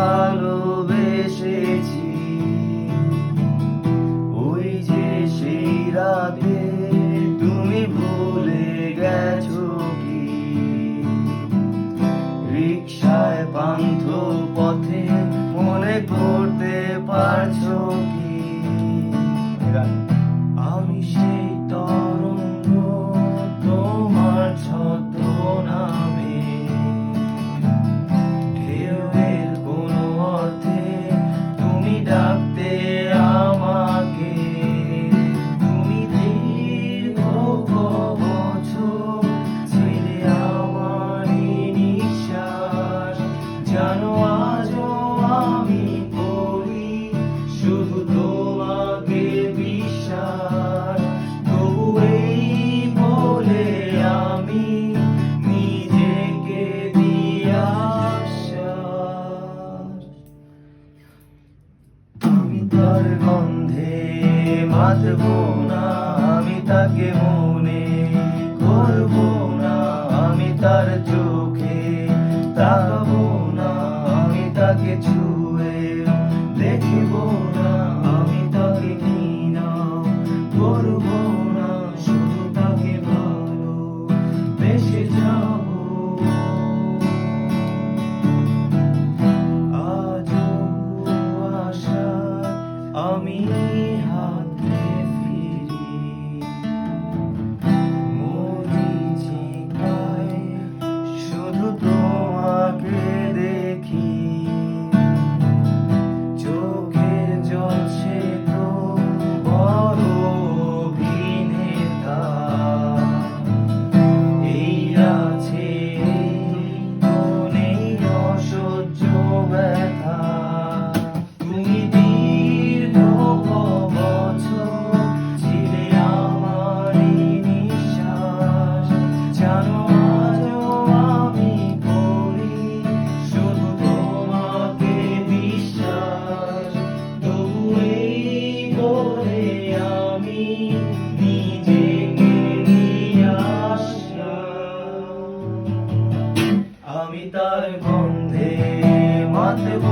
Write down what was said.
ভালোবেসেছি, ওই যে সেই রাতে তুমি ভুলে গেছো কি? রিকশায় পান্থ পথে মনে করতে পারছো কি? আমি সেই তরঙ্গ তোমার ছদ্মনামে, ঢেউয়ের কোনো অর্থে তুমি ডাকতে আমাকে। তুমি দীর্ঘ বছর ছিলে আমারই নিঃশ্বাস, জানো আজও আমি করি শুধু তোমাকে বিশ্বাস। তবু এই বলে আমি নিজেকে দিই আশ্বাস, আমি তার গন্ধে বাঁচবো না, আমি তাকে মনে করবো না, আমি তার চোখে তাকাবো না, আমি তাকে ছুঁয়ে দেখবো না, আমি তাকে ঘৃণা করবো না, শুধু তাকে ভালোবেসে যাবো। আজও আশায় আমি হাতে ফিরি, মরীচিকায় শুধু তোমাকে দেখি। চোখে জ্বলছে তো বড় অভিনেতা, এই আছে তো নেই অসহ্য ব্যথা। তুমি দীর্ঘ বছর ছিলে আমারই নিঃশ্বাস, জানো আজও আমি করি শুধু তোমাকে বিশ্বাস। তবু এই বলে আমি নিজেকে দিই আশ্বাস, আমি তার গন্ধে মাতব